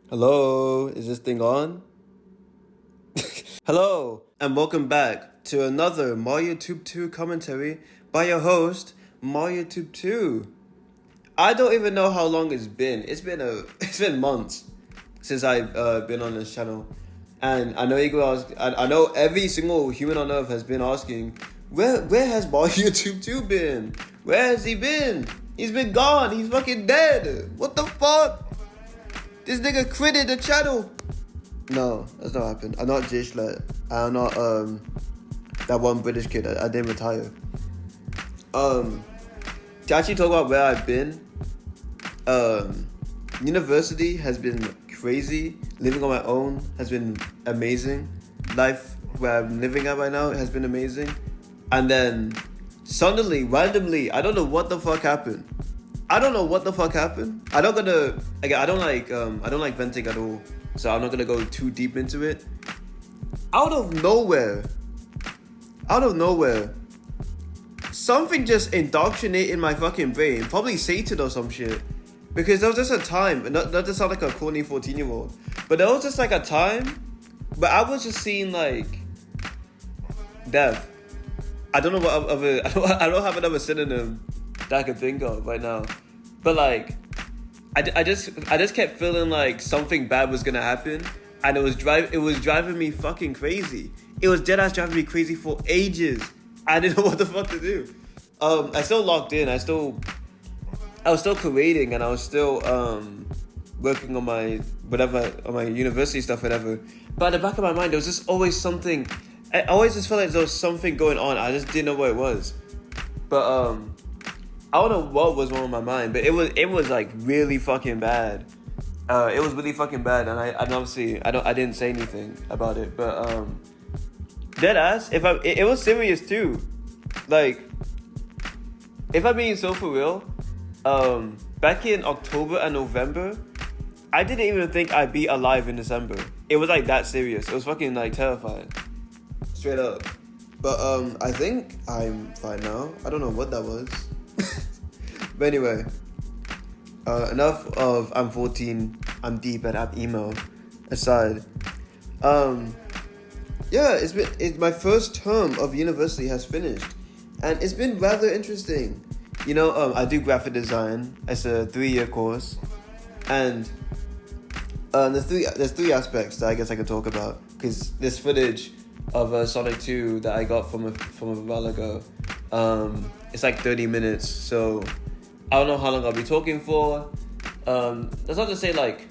Hello, is this thing on? Hello, and welcome back to another Mario Tube 2 commentary by your host, Mario Tube 2. I don't even know how long it's been. It's been months since I've been on this channel. And I know you go ask, I know every single human on earth has been asking, where has Mario Tube 2 been? Where has he been? He's been gone. He's fucking dead. What the fuck? This nigga quitted the channel. No, that's not happened. I'm not Jishlet. I'm not that one British kid. I didn't retire. To actually talk about where I've been, university has been crazy. Living on my own has been amazing. Life where I'm living at right now has been amazing. And then suddenly, randomly, I don't know what the fuck happened. I don't like venting at all, so I'm not gonna go too deep into it. Out of nowhere, something just indoctrinated my fucking brain, probably Satan or some shit. Because there was just a time, not to sound like a corny 14-year-old, but there was just like a time where I was just seeing like death. I don't know what other, I don't have another synonym that I can think of right now. But like, I just kept feeling like something bad was gonna happen, and it was driving me fucking crazy. It was dead ass driving me crazy for ages. I didn't know what the fuck to do. I still locked in. I was still creating, and I was still working on my university stuff, whatever. But at the back of my mind, there was just always something. I always just felt like there was something going on. I just didn't know what it was. But I don't know what was wrong with my mind, but it was like really fucking bad. It was really fucking bad, and I obviously I didn't say anything about it, but dead ass. It was serious too. Like, if I'm being so for real, back in October and November, I didn't even think I'd be alive in December. It was like that serious. It was fucking like terrifying, straight up. But I think I'm fine now. I don't know what that was. But anyway, enough of I'm 14, I'm deep, and I'm emo aside. Yeah, it's my first term of university has finished, and it's been rather interesting. You know, I do graphic design. It's a 3-year course, and there's three aspects that I guess I can talk about, because this footage of Sonic 2 that I got from a while ago, it's like 30 minutes, so I don't know how long I'll be talking for. That's not to say like,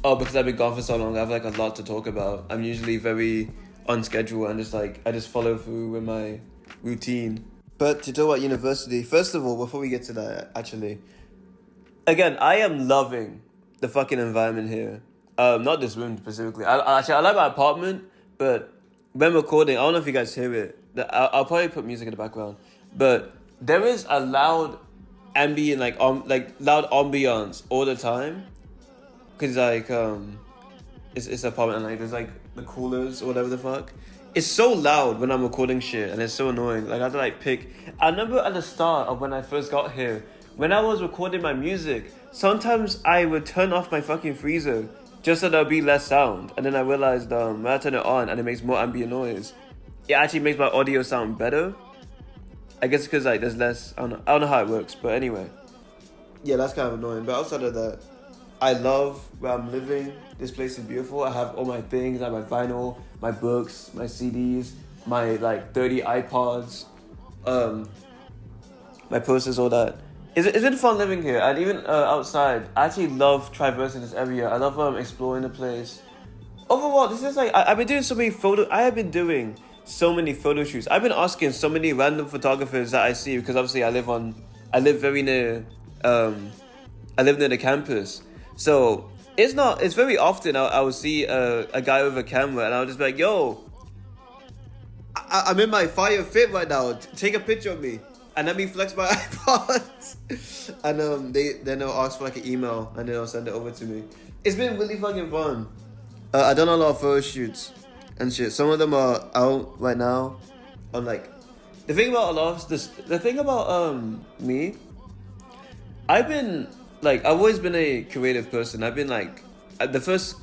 oh, because I've been gone for so long, I have like a lot to talk about. I'm usually very on schedule and I just follow through with my routine. But to talk about university, first of all, before we get to that, actually, again, I am loving the fucking environment here. Not this room specifically. I like my apartment, but when recording, I don't know if you guys hear it. I'll probably put music in the background, but there is a loud ambient, loud ambiance all the time, cause like it's an apartment, and like there's like the coolers or whatever the fuck. It's so loud when I'm recording shit, and it's so annoying. Like I have to like pick. I remember at the start of when I first got here, when I was recording my music, sometimes I would turn off my fucking freezer just so there'll be less sound, and then I realized when I turn it on and it makes more ambient noise, it actually makes my audio sound better. I guess because like there's less. I don't know how it works, but anyway. Yeah, that's kind of annoying. But outside of that, I love where I'm living. This place is beautiful. I have all my things. I have my vinyl, my books, my CDs, my like 30 iPods, my posters, all that. It's been fun living here, and even outside. I actually love traversing this area. I love exploring the place. Overall, this is like I've been doing so many I have been doing so many photo shoots. I've been asking so many random photographers that I see, because obviously I live near the campus. So it's very often I will see a guy with a camera, and I'll just be like, yo, I'm in my fire fit right now. Take a picture of me. And let me flex my iPods. And they'll ask for like an email, and then they'll send it over to me. It's been really fucking fun. I've done a lot of photo shoots and shit. Some of them are out right now. On like, the thing about me, I've always been a creative person. I've been like the first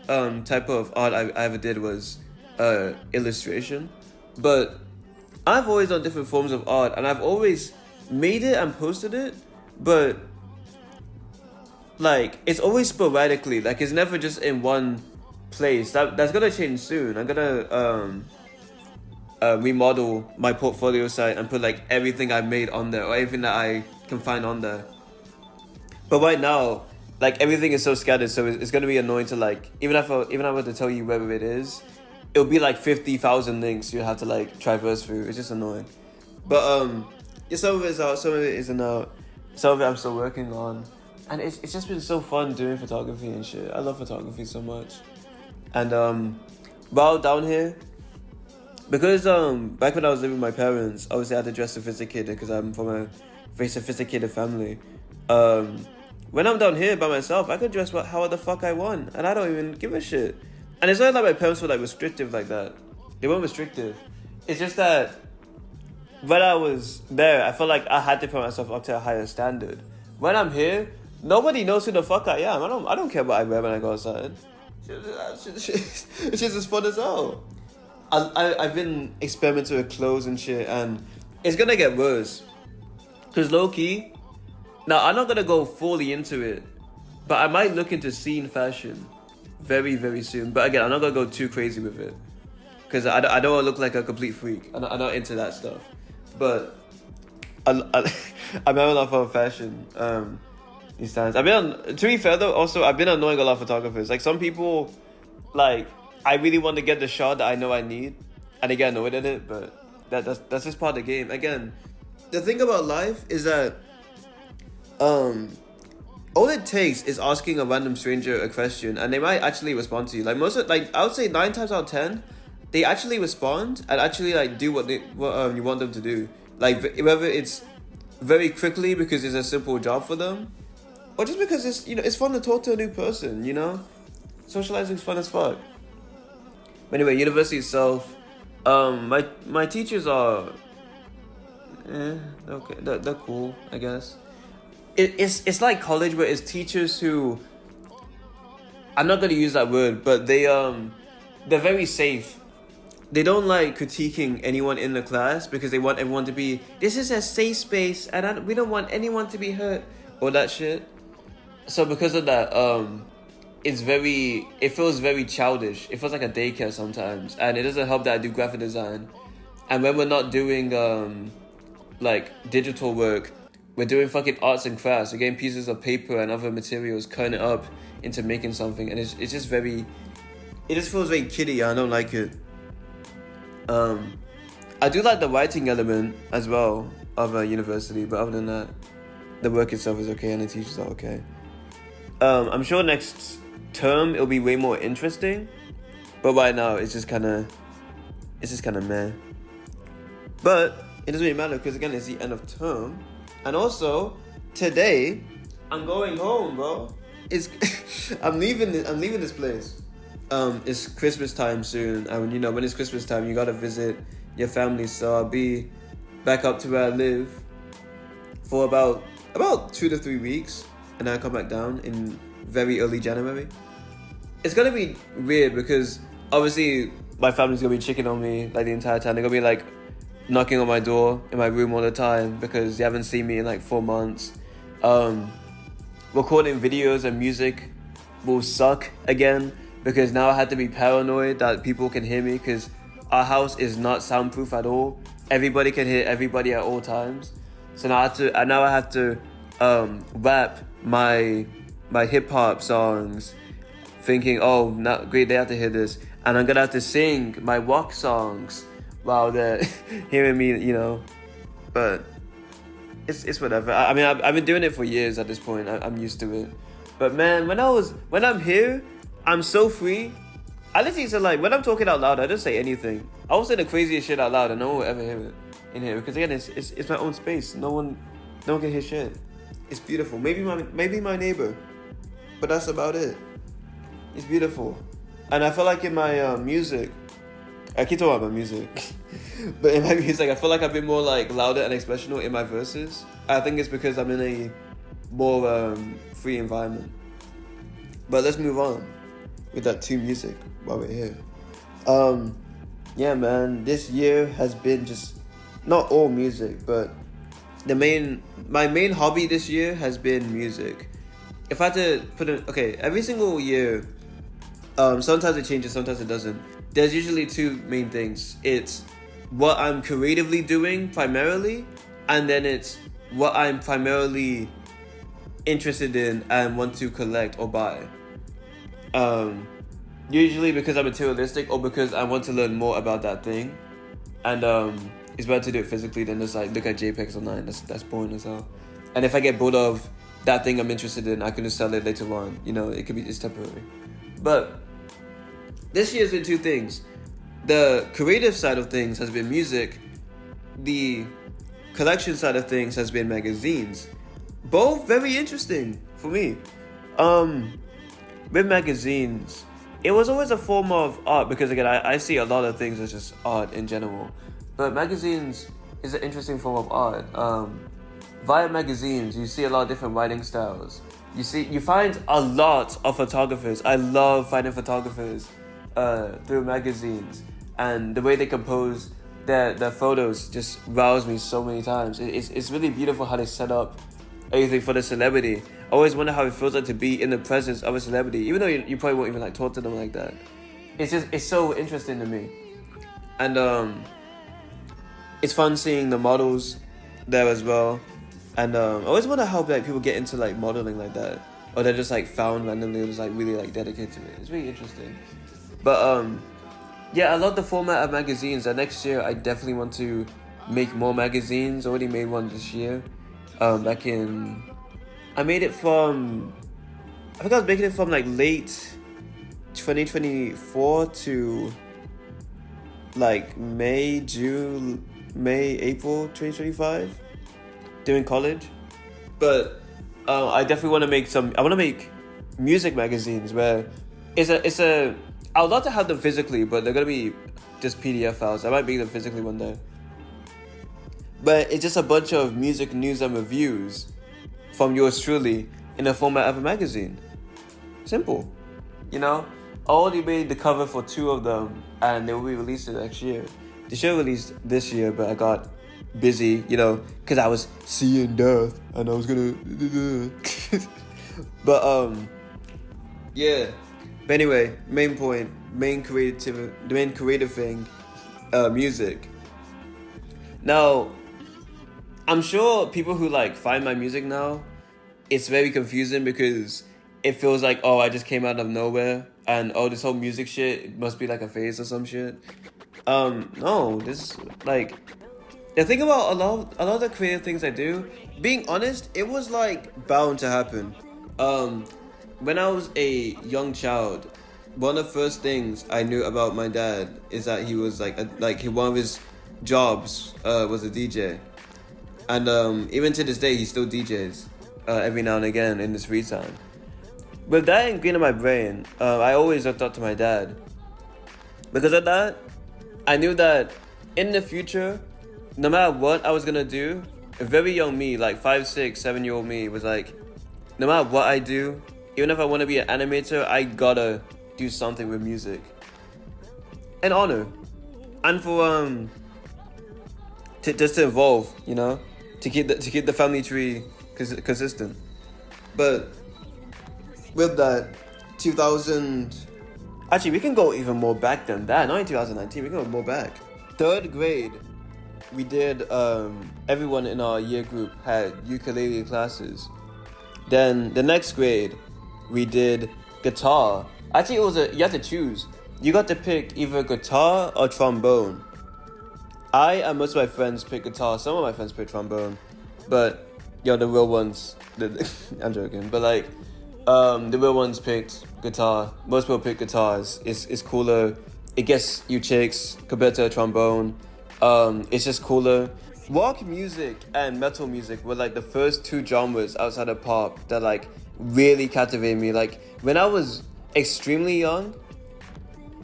type of art I ever did was illustration, but I've always done different forms of art, and I've always made it and posted it, but like it's always sporadically. Like it's never just in one place. That's gonna change soon. I'm gonna remodel my portfolio site and put like everything I've made on there, or everything that I can find on there. But right now, like everything is so scattered, so it's gonna be annoying to like even if I were to tell you where it is, it'll be like 50,000 links you have to like traverse through. It's just annoying. But yeah, some of it is out, some of it isn't out. Some of it I'm still working on, and it's just been so fun doing photography and shit. I love photography so much. And while down here, because back when I was living with my parents, obviously I had to dress sophisticated because I'm from a very sophisticated family. When I'm down here by myself, I could dress how the fuck I want, and I don't even give a shit. And it's not like my parents were like restrictive like that. They weren't restrictive. It's just that when I was there, I felt like I had to put myself up to a higher standard. When I'm here, nobody knows who the fuck I am. I don't care what I wear when I go outside. It's just as fun as hell. I've been experimenting with clothes and shit, and it's gonna get worse. Cause low-key, now I'm not gonna go fully into it, but I might look into scene fashion very, very soon. But again, I'm not gonna go too crazy with it, cause I don't want to look like a complete freak. I'm not into that stuff. But I'm having a lot of fun with fashion these times. To be fair though, also I've been annoying a lot of photographers. Like some people, like I really want to get the shot that I know I need, and they get annoyed at it. But that's just part of the game. Again, the thing about life is that all it takes is asking a random stranger a question, and they might actually respond to you. Like I would say 9 times out of 10, they actually respond and actually like do what you want them to do. Like whether it's very quickly because it's a simple job for them, or just because it's fun to talk to a new person. Socializing is fun as fuck. But anyway, university itself, my teachers are, okay, they're cool, I guess. It's like college, but it's teachers who, I'm not gonna use that word, but they're very safe. They don't like critiquing anyone in the class because they want everyone to be, this is a safe space and we don't want anyone to be hurt or that shit. So because of that, it feels very childish. It feels like a daycare sometimes, and it doesn't help that I do graphic design. And when we're not doing like digital work, we're doing fucking arts and crafts. We're getting pieces of paper and other materials, cutting it up into making something, and it just feels very kiddie. I don't like it. I do like the writing element as well of a university, but other than that, the work itself is okay and the teachers are okay. I'm sure next term it'll be way more interesting, but right now it's just kind of meh. But it doesn't really matter because again it's the end of term, and also today I'm going home, bro. I'm leaving this place. It's Christmas time soon, and when it's Christmas time, you gotta visit your family. So I'll be back up to where I live for about 2 to 3 weeks, and then I come back down in very early January. It's gonna be weird because obviously my family's gonna be checking on me like the entire time. They're gonna be like knocking on my door in my room all the time because they haven't seen me in like 4 months. Recording videos and music will suck again, because now I have to be paranoid that people can hear me because our house is not soundproof at all. Everybody can hear everybody at all times. So now I have to rap my hip hop songs, thinking, oh, not great, they have to hear this, and I'm gonna have to sing my rock songs while they're hearing me, But it's whatever. I mean, I've been doing it for years at this point. I'm used to it. But man, when I'm here, I'm so free. I literally said, like, when I'm talking out loud, I just say anything. I will say the craziest shit out loud and no one will ever hear it in here. Because again, it's my own space. No one can hear shit. It's beautiful. Maybe my neighbor. But that's about it. It's beautiful. And I feel like in my music, I keep talking about my music. But in my music, I feel like I've been more like louder and expressional in my verses. I think it's because I'm in a more free environment. But let's move on with that to music while we're here. Yeah, man, this year has been just not all music, but my main hobby this year has been music. If I had to put it, okay, every single year, sometimes it changes, sometimes it doesn't. There's usually two main things. It's what I'm creatively doing primarily, and then it's what I'm primarily interested in and want to collect or buy. Usually because I'm materialistic or because I want to learn more about that thing, and it's better to do it physically than just like look at JPEGs online. That's boring as hell. And if I get bored of that thing I'm interested in, I can just sell it later on. You know, it's temporary. But this year's been two things. The creative side of things has been music. The collection side of things has been magazines. Both very interesting for me. With magazines, it was always a form of art because again, I see a lot of things as just art in general. But magazines is an interesting form of art. Via magazines, you see a lot of different writing styles. You find a lot of photographers. I love finding photographers through magazines, and the way they compose their photos just roused me so many times. It's really beautiful how they set up everything for the celebrity. I always wonder how it feels like to be in the presence of a celebrity, even though you probably won't even like talk to them like that. It's so interesting to me, and it's fun seeing the models there as well. And I always wonder how like people get into like modeling like that, or they're just like found randomly or just like really like dedicated to it. It's really interesting. But yeah, I love the format of magazines. And next year I definitely want to make more magazines. Already made one this year. I made it from, I think I was making it from like late 2024 to like April 2025 during college. But I definitely want to make I want to make music magazines where I would love to have them physically, but they're going to be just PDF files. I might make them physically one day. But it's just a bunch of music news and reviews from yours truly in the format of a magazine. Simple. You know? I already made the cover for 2 of them, and they will be released next year. They should have released this year, but I got busy, you know, because I was seeing death, and I was gonna... But, yeah. But anyway, main point, the main creative thing, music. Now, I'm sure people who like find my music now, it's very confusing because it feels like, oh, I just came out of nowhere, and oh, this whole music shit must be like a phase or some shit. No, this like the thing about a lot of the creative things I do. Being honest, it was like bound to happen. When I was a young child, one of the first things I knew about my dad is that he was one of his jobs was a DJ, and even to this day he still DJs every now and again in his free time. With that ingrained in my brain, I always looked up to my dad. Because of that, I knew that in the future, no matter what I was gonna do, a very young me, like 5, 6, 7-year-old me, was like, no matter what I do, even if I want to be an animator, I gotta do something with music. An honor. And for just to evolve, you know, to keep the family tree consistent. But with that, 2000. Actually, we can go even more back than that. Not in 2019. We can go more back. 3rd grade, we did. Everyone in our year group had ukulele classes. Then the next grade, we did guitar. Actually, you had to choose. You got to pick either guitar or trombone. I and most of my friends picked guitar. Some of my friends picked trombone, but the real ones. I'm joking, but like, the real ones picked guitar. Most people pick guitars. It's cooler. It gets you chicks compared to a trombone. It's just cooler. Rock music and metal music were like the first 2 genres outside of pop that like really captivated me. Like when I was extremely young,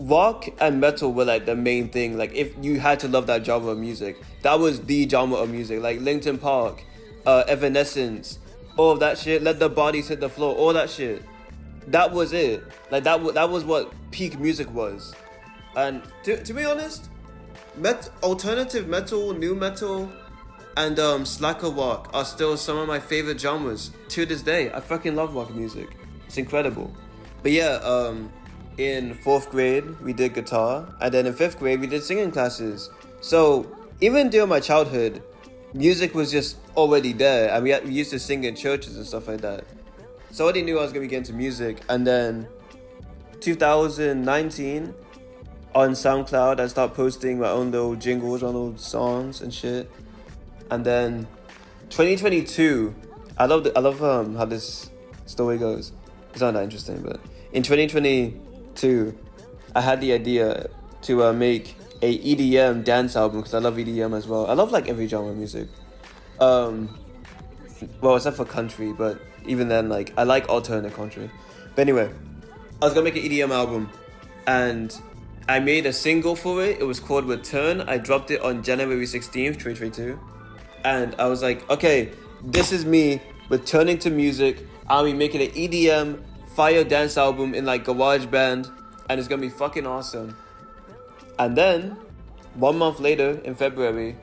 rock and metal were like the main thing. Like if you had to love that genre of music, that was the genre of music. Like Linkin Park, Evanescence, all of that shit. Let the bodies hit the floor, all that shit. that was it. Like that was what peak music was. And to be honest, alternative metal, new metal, and slacker rock are still some of my favorite genres to this day. I fucking love rock music. It's incredible. But yeah, in 4th grade we did guitar, and then in 5th grade we did singing classes. So even during my childhood, music was just already there, and we used to sing in churches and stuff like that. So I already knew I was gonna get into music. And then 2019 on SoundCloud, I started posting my own little jingles, my own little songs and shit. And then 2022, I love how this story goes. It's not that interesting, but in 2022, I had the idea to make a EDM dance album, because I love EDM as well. I love like every genre of music. Well, except for country, but even then, like, I like alternate country. But anyway, I was gonna make an EDM album, and I made a single for it. It was called Return. I dropped it on January 16th, 2022. And I was like, okay, this is me returning to music. I'll be making an EDM fire dance album in like GarageBand, and it's gonna be fucking awesome. And then 1 month later, in February,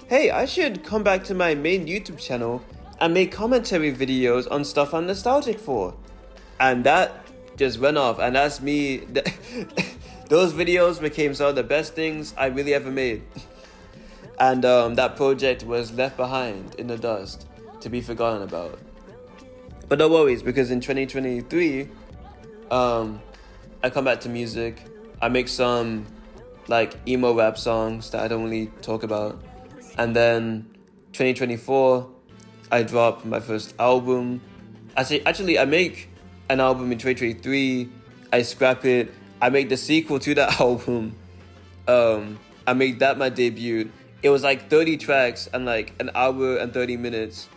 hey, I should come back to my main YouTube channel and make commentary videos on stuff I'm nostalgic for. And that just went off, and that's me. Those videos became some of the best things I really ever made. And that project was left behind in the dust to be forgotten about. But no worries, because in 2023, I come back to music. I make some like emo rap songs that I don't really talk about. And then 2024, I drop my first album. Actually, I make an album in 2023. I scrap it. I make the sequel to that album. I made that my debut. It was like 30 tracks and like an hour and 30 minutes.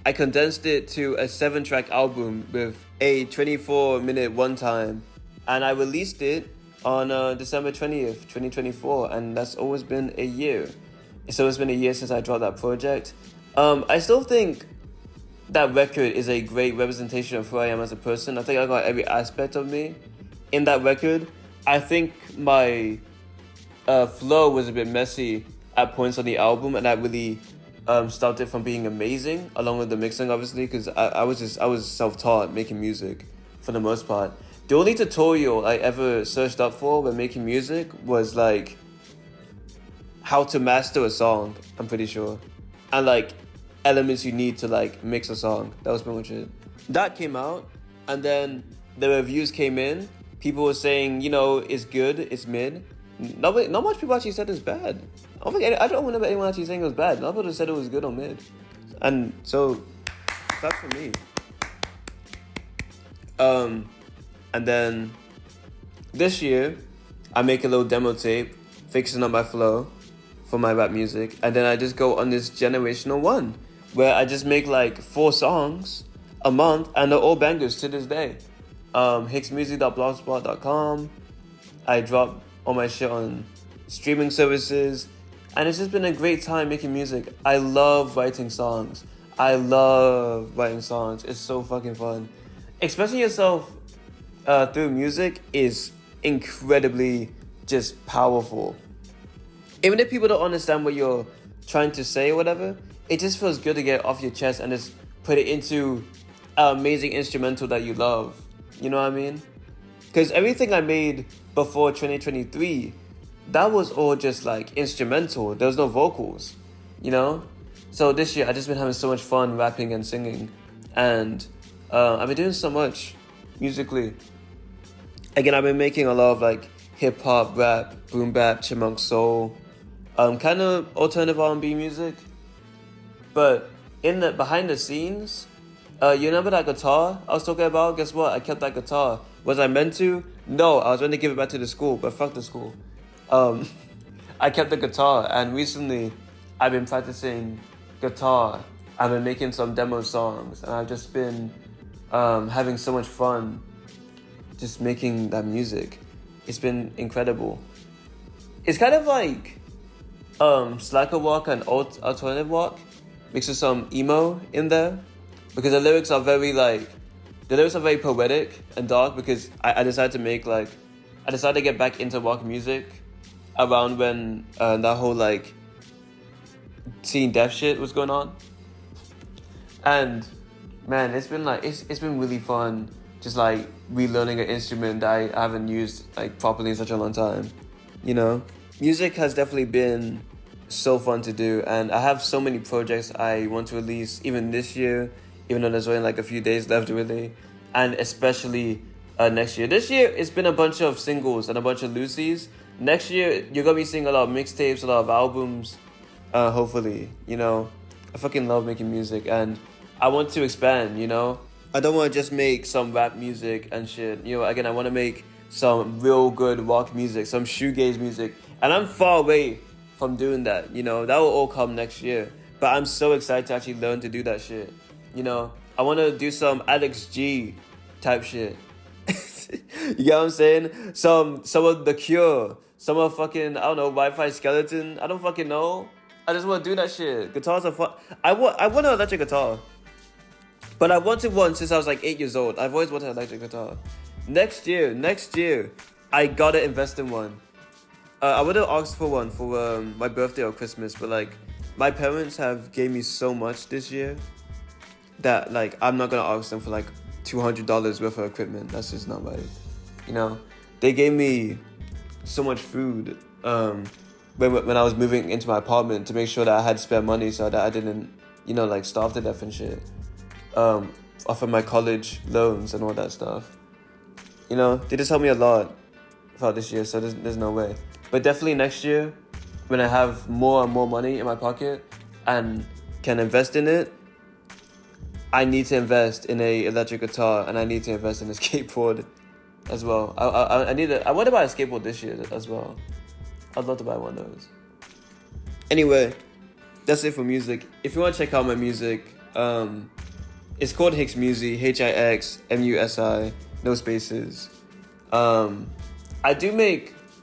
I condensed it to a 7-track album with a 24-minute runtime. And I released it on December 20th, 2024. And that's always been a year. It's always been a year since I dropped that project. I still think that record is a great representation of who I am as a person. I think I got every aspect of me in that record. I think my flow was a bit messy at points on the album, and that really stopped it from being amazing, along with the mixing, obviously, because I was self-taught making music for the most part. The only tutorial I ever searched up for when making music was like how to master a song, I'm pretty sure, and like elements you need to like mix a song. That was pretty much it. That came out, and then the reviews came in. People were saying, you know, it's good, it's mid. Not much people actually said it's bad. I don't remember anyone actually saying it was bad. A lot of people just said it was good or mid. And so, that's for me. And then, this year, I make a little demo tape, fixing up my flow for my rap music. And then I just go on this generational one, where I just make like 4 songs a month, and they're all bangers to this day. hicksmusic.blogspot.com. I drop all my shit on streaming services, and it's just been a great time making music. I love writing songs. It's so fucking fun. Expressing yourself through music is incredibly just powerful. Even if people don't understand what you're trying to say or whatever, it just feels good to get it off your chest and just put it into an amazing instrumental that you love. You know what I mean? Because everything I made before 2023, that was all just like instrumental. There was no vocals, you know? So this year, I've just been having so much fun rapping and singing. And I've been doing so much musically. Again, I've been making a lot of like hip-hop, rap, boom bap, chipmunk soul, kind of alternative R&B music. But behind the scenes, you remember that guitar I was talking about? Guess what? I kept that guitar. Was I meant to? No, I was going to give it back to the school, but fuck the school. I kept the guitar, and recently I've been practicing guitar. I've been making some demo songs, and I've just been having so much fun just making that music. It's been incredible. It's kind of like slacker rock and alternative rock mixed with some emo in there, because the lyrics are very like The lyrics are very poetic and dark because I decided to make like, I decided to get back into rock music around when that whole like teen death shit was going on. And man, it's been like, it's been really fun just like relearning an instrument that I haven't used like properly in such a long time, you know? Music has definitely been so fun to do, and I have so many projects I want to release even this year, even though there's only like a few days left really, and especially next year. This year it's been a bunch of singles and a bunch of Lucy's. Next year you're gonna be seeing a lot of mixtapes, a lot of albums, hopefully, you know? I fucking love making music and I want to expand, you know? I don't want to just make some rap music and shit. You know, again, I want to make some real good rock music, some shoegaze music. And I'm far away from doing that, you know? That will all come next year. But I'm so excited to actually learn to do that shit. You know? I want to do some Alex G type shit. You get what I'm saying? Some of The Cure. Some of fucking, I don't know, Wi-Fi Skeleton. I don't fucking know. I just want to do that shit. Guitars are fun. I want an electric guitar. But I wanted one since I was like 8 years old. I've always wanted an electric guitar. Next year, I gotta invest in one. I would have asked for one for my birthday or Christmas, but like my parents have gave me so much this year that like I'm not gonna ask them for like $200 worth of equipment. That's just not right. You know, they gave me so much food when I was moving into my apartment to make sure that I had spare money so that I didn't, you know, like starve to death and shit. Off of my college loans and all that stuff. You know, they just helped me a lot throughout this year, so there's no way. But definitely next year, when I have more and more money in my pocket and can invest in it, I need to invest in a electric guitar and I need to invest in a skateboard as well. I want to buy a skateboard this year as well. I'd love to buy one of those. Anyway, that's it for music. If you want to check out my music, it's called Hicks Musi, HIXMUSI, no spaces.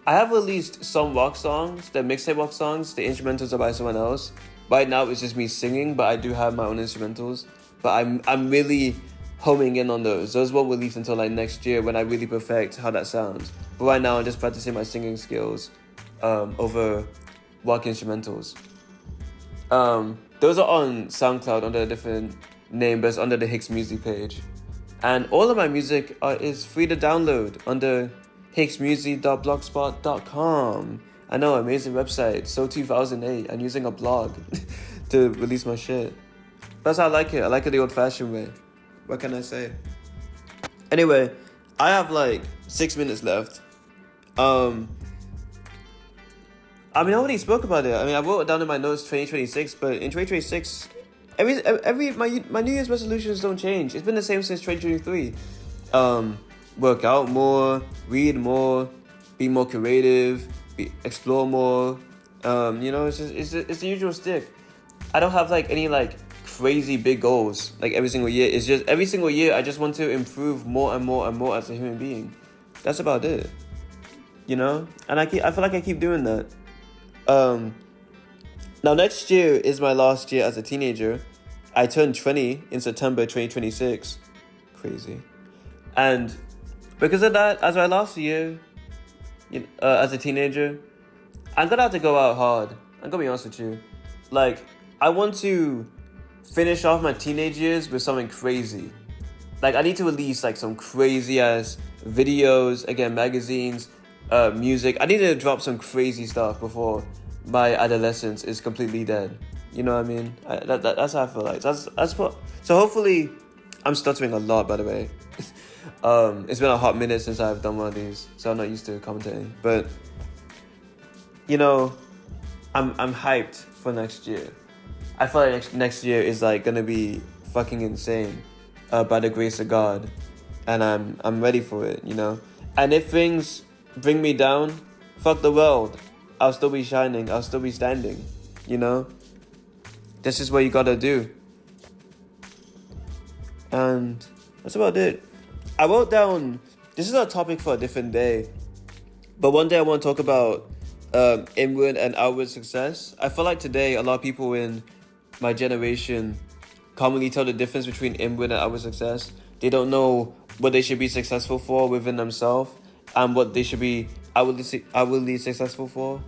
I have released some rock songs, the mixtape rock songs, the instrumentals are by someone else. Right now it's just me singing, but I do have my own instrumentals. But I'm really homing in on those. Those won't release until like next year when I really perfect how that sounds. But right now I'm just practicing my singing skills over rock instrumentals. Those are on SoundCloud under a different name, but it's under the Hicks Musi page. And all of my music is free to download under hicksmusi.blogspot.com. I know, amazing website. So 2008, I'm using a blog to release my shit. That's how I like it. I like it the old-fashioned way. What can I say? Anyway, I have like 6 minutes left. I already spoke about it. I wrote it down in my notes 2026, but in 2026, my New Year's resolutions don't change. It's been the same since 2023. Work out more, read more, be more creative, explore more. You know, it's the usual stick. I don't have like any like crazy big goals like every single year. It's just every single year I just want to improve more and more and more as a human being. That's about it. You know, and I feel like I keep doing that. Now next year is my last year as a teenager. I turned 20 in September 2026. Crazy. And because of that, as my last year as a teenager, I'm gonna have to go out hard. I'm gonna be honest with you. Like, I want to finish off my teenage years with something crazy. Like, I need to release like some crazy ass videos, again, magazines, music. I need to drop some crazy stuff before my adolescence is completely dead. You know what I mean? That's how I feel like. So hopefully, I'm stuttering a lot, by the way. It's been a hot minute since I've done one of these, so I'm not used to commentating. But you know, I'm hyped for next year. I feel like next year is like gonna be fucking insane, by the grace of God, and I'm ready for it. You know, and if things bring me down, fuck the world. I'll still be shining. I'll still be standing. You know, this is what you gotta do. And that's about it. I wrote down, this is a topic for a different day, but one day I want to talk about inward and outward success. I feel like today a lot of people in my generation can't really tell the difference between inward and outward success. They don't know what they should be successful for within themselves and what they should be outwardly successful for.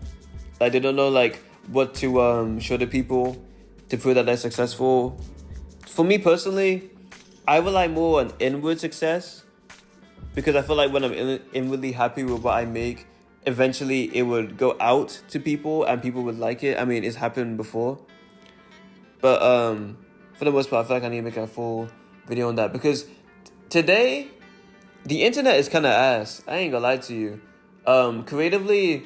Like, they don't know like what to show the people to prove that they're successful. For me personally, I rely more on inward success, because I feel like when I'm inwardly happy with what I make, eventually it would go out to people and people would like it. I mean, it's happened before. But for the most part, I feel like I need to make a full video on that, because today, the internet is kind of ass. I ain't gonna lie to you. Creatively,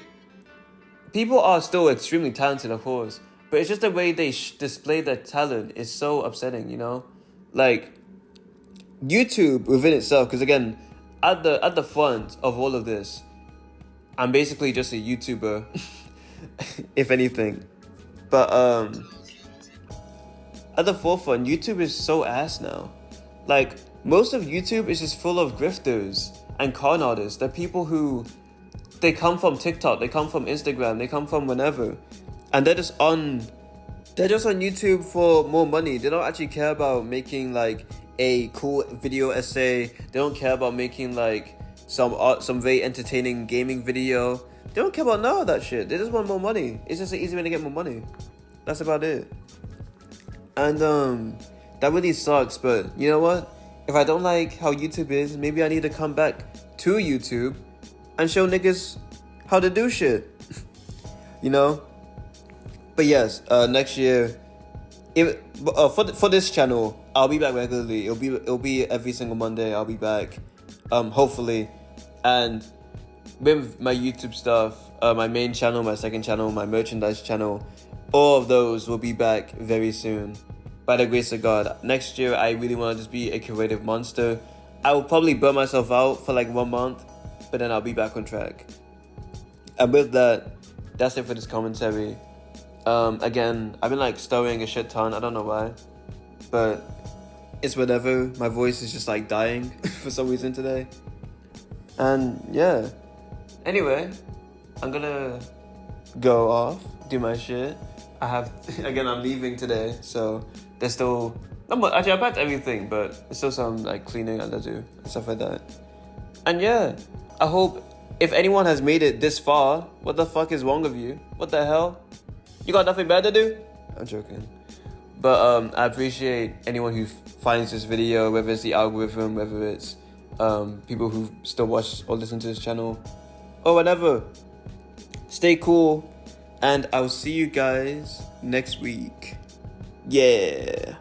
people are still extremely talented, of course, but it's just the way they display their talent is so upsetting, you know? Like, YouTube within itself, because again, at the front of all of this, I'm basically just a YouTuber, if anything. But at the forefront, YouTube is so ass now. Like, most of YouTube is just full of grifters and con artists. They're people who, they come from TikTok, they come from Instagram, they come from whenever, and they're just on YouTube for more money. They don't actually care about making like a cool video essay. They don't care about making like some very entertaining gaming video. They don't care about none of that shit. They just want more money. It's just an easy way to get more money. That's about it. And that really sucks. But you know what? If I don't like how YouTube is, maybe I need to come back to YouTube and show niggas how to do shit. You know? But yes, next year, for this channel, I'll be back regularly. It'll be every single Monday. I'll be back, hopefully, and with my YouTube stuff, my main channel, my second channel, my merchandise channel, all of those will be back very soon, by the grace of God. Next year, I really want to just be a creative monster. I will probably burn myself out for like 1 month, but then I'll be back on track. And with that, that's it for this commentary. Again, I've been like stuttering a shit ton. I don't know why, but it's whatever. My voice is just like dying for some reason today. And yeah. Anyway, I'm gonna go off, do my shit. I'm leaving today, so there's still not much. Actually, I packed everything, but there's still some like cleaning I have to do and stuff like that. And yeah, I hope if anyone has made it this far, what the fuck is wrong with you? What the hell? You got nothing better to do? I'm joking. But I appreciate anyone who finds this video, whether it's the algorithm, whether it's people who still watch or listen to this channel, or whatever. Stay cool, and I'll see you guys next week. Yeah.